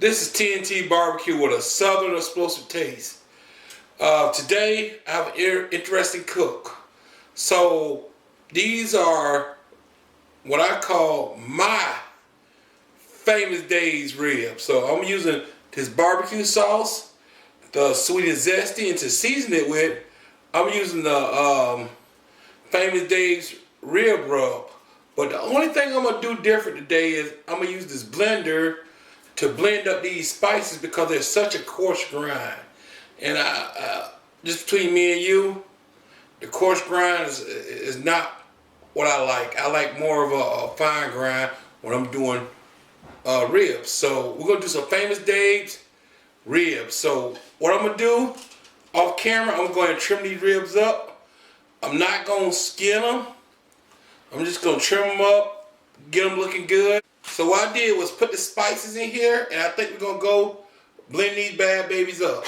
This is TNT Barbecue with a Southern explosive taste. Today I have an interesting cook. So these are what I call my famous days ribs. So I'm using this barbecue sauce, the sweet and zesty, and to season it with, I'm using the famous days rib rub. But the only thing I'm gonna do different today is I'm gonna use this blender to blend up these spices because they're such a coarse grind. And just between me and you, the coarse grind is not what I like. I like more of a fine grind when I'm doing ribs. So we're gonna do some famous Dave's ribs. So what I'm gonna do off camera, I'm going to trim these ribs up. I'm not gonna skin them. I'm just gonna trim them up, get them looking good. So what I did was put the spices in here, and I think we're gonna go blend these bad babies up.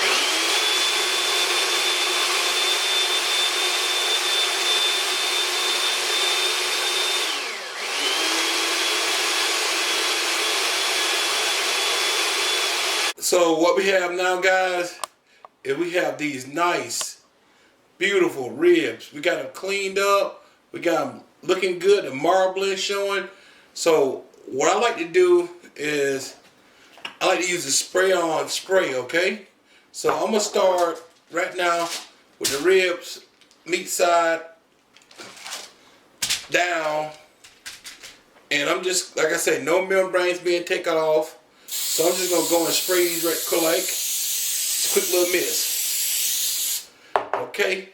So what we have now, guys, is we have these nice, beautiful ribs. We got them cleaned up. We got them looking good. The marbling showing. So what I like to do is I like to use the spray-on spray, okay? So I'm gonna start right now with the ribs, meat side down, and I'm just, like I said, no membranes being taken off. So I'm just gonna go and spray these right quick, like just quick little mist, okay?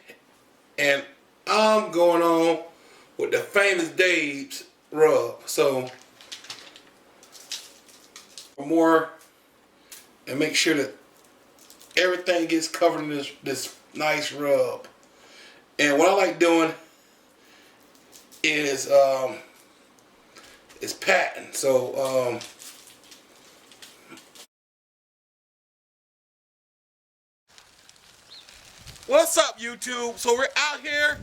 And I'm going on with the famous Dave's rub. So more, and make sure that everything gets covered in this nice rub. And what I like doing is patting. So what's up, YouTube? So we're out here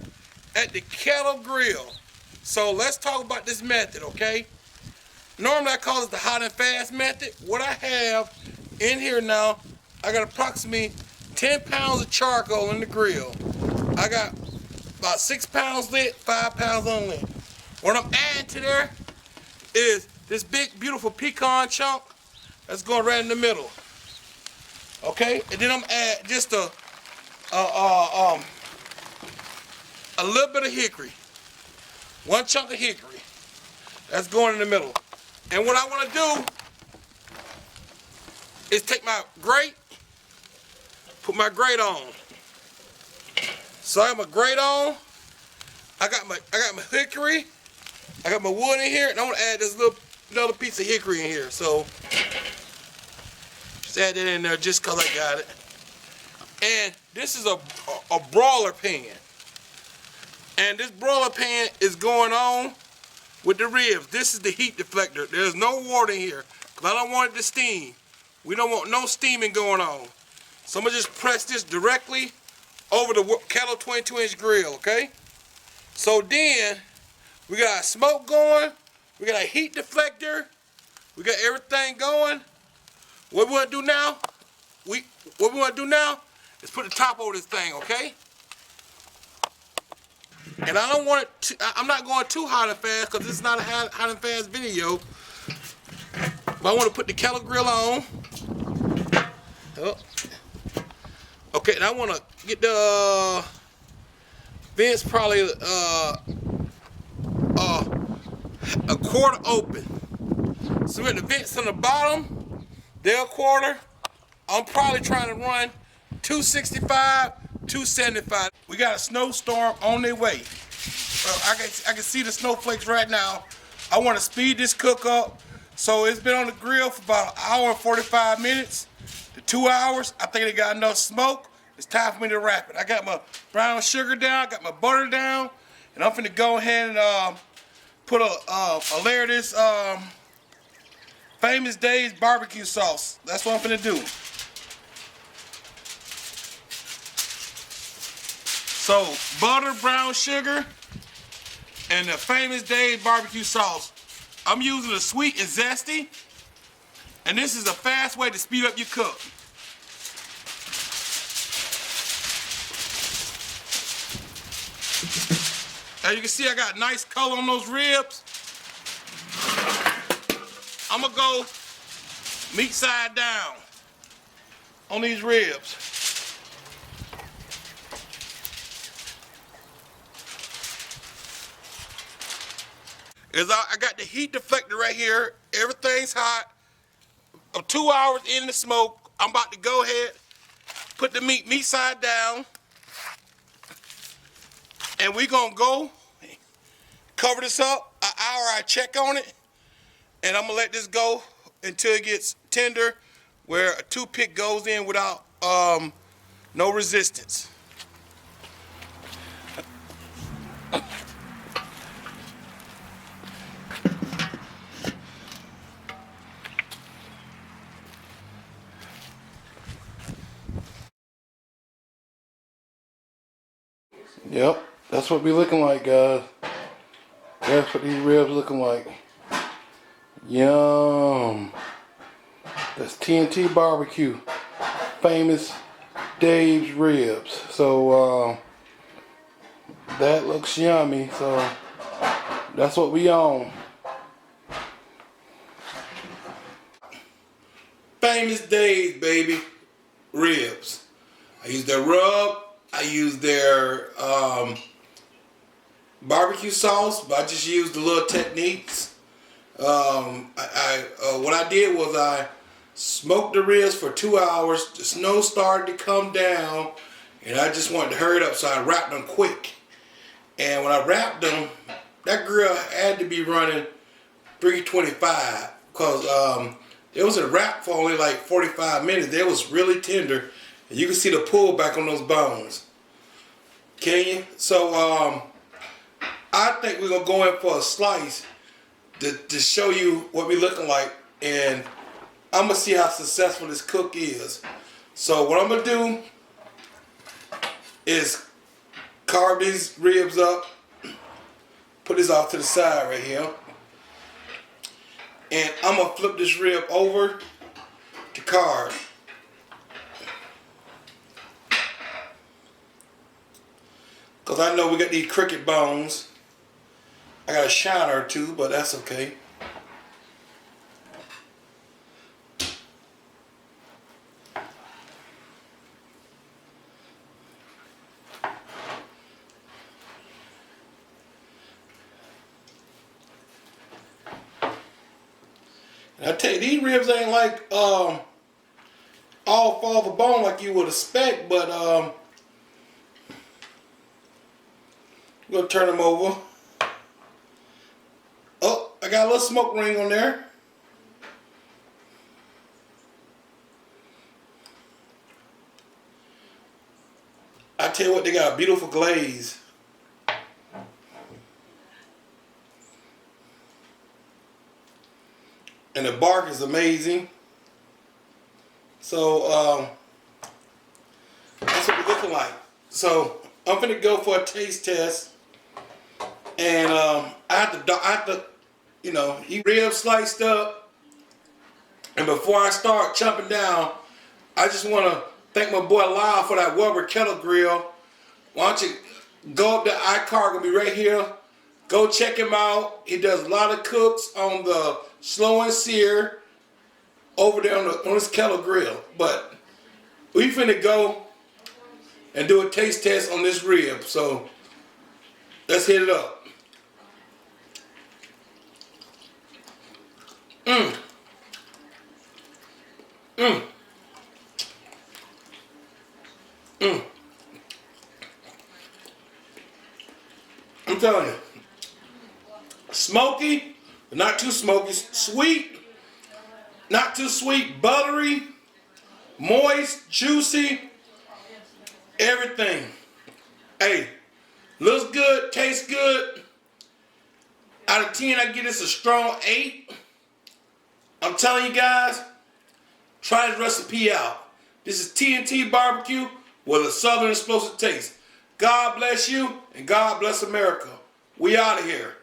at the Kettle grill. So let's talk about this method, okay? Normally I call it the hot and fast method. What I have in here now, I got approximately 10 pounds of charcoal in the grill. I got about 6 pounds lit, 5 pounds unlit. What I'm adding to there is this big, beautiful pecan chunk that's going right in the middle. Okay, and then I'm add just a little bit of hickory. One chunk of hickory. That's going in the middle. And what I want to do is take my grate, put my grate on. So I have my grate on. I got my hickory. I got my wood in here, and I want to add this another piece of hickory in here. So just add that in there just cause I got it. And this is a broiler pan. And this broiler pan is going on with the ribs. This is the heat deflector. There's no water in here because I don't want it to steam. We don't want no steaming going on. So I'm gonna just press this directly over the Kettle 22-inch grill, okay? So then we got smoke going. We got a heat deflector. We got everything going. What we want to do now? What we want to do now is put the top over this thing, okay? And I don't want it to, I'm not going too hot and fast because this is not a hot and fast video. But I want to put the Kettle grill on. Oh. Okay, and I want to get the vents probably a quarter open. So we got the vents on the bottom, they're a quarter. I'm probably trying to run 265, 275. We got a snowstorm on their way. I can see the snowflakes right now. I want to speed this cook up. So it's been on the grill for about an hour and 45 minutes to 2 hours. I think it got enough smoke. It's time for me to wrap it. I got my brown sugar down, I got my butter down, and I'm finna go ahead and put a layer of this famous Dave's barbecue sauce. That's what I'm finna do. So butter, brown sugar, and the famous Dave's barbecue sauce. I'm using the sweet and zesty, And this is a fast way to speed up your cook. As you can see, I got nice color on those ribs. I'm gonna go meat side down on these ribs. I got the heat deflector right here. Everything's hot. I'm 2 hours in the smoke. I'm about to go ahead, put the meat side down, and we're gonna go cover this up an hour. I check on it, and I'm gonna let this go until it gets tender, where a toothpick goes in without no resistance. Yep, that's what we looking like, guys. That's what these ribs looking like. Yum. That's TNT Barbecue. Famous Dave's ribs. So that looks yummy. So that's what we on. Famous Dave's, baby. Ribs. I use their rub. I use their barbecue sauce, but I just used the little techniques. What I did was I smoked the ribs for 2 hours. The snow started to come down, and I just wanted to hurry it up, so I wrapped them quick. And when I wrapped them, that grill had to be running 325 because it was a wrap for only like 45 minutes. They was really tender. And you can see the pull back on those bones. Can you? So I think we're gonna go in for a slice to show you what we're looking like, and I'm gonna see how successful this cook is. So what I'm gonna do is carve these ribs up, put this off to the side right here, and I'm gonna flip this rib over to carve. Because I know we got these cricket bones. I got a shiner or two, but that's okay. And I tell you, these ribs ain't like all fall the bone like you would expect, but I'm gonna turn them over. Oh, I got a little smoke ring on there. I tell you what, they got a beautiful glaze. And the bark is amazing. So that's what we're looking like. So I'm gonna go for a taste test, and I have to, you know, eat ribs sliced up. And before I start chopping down, I just want to thank my boy Lyle for that Weber Kettle grill. Why don't you go up to iCar, gonna be right here. Go check him out. He does a lot of cooks on the slow and sear over there on his Kettle grill. But we finna go and do a taste test on this rib. So let's hit it up. I'm telling you, smoky, but not too smoky. Sweet, not too sweet. Buttery, moist, juicy, everything. Hey, looks good, tastes good. Out of 10, I give this a strong 8. I'm telling you guys, try this recipe out. This is TNT Barbecue with a Southern explosive taste. God bless you, and God bless America. We out of here.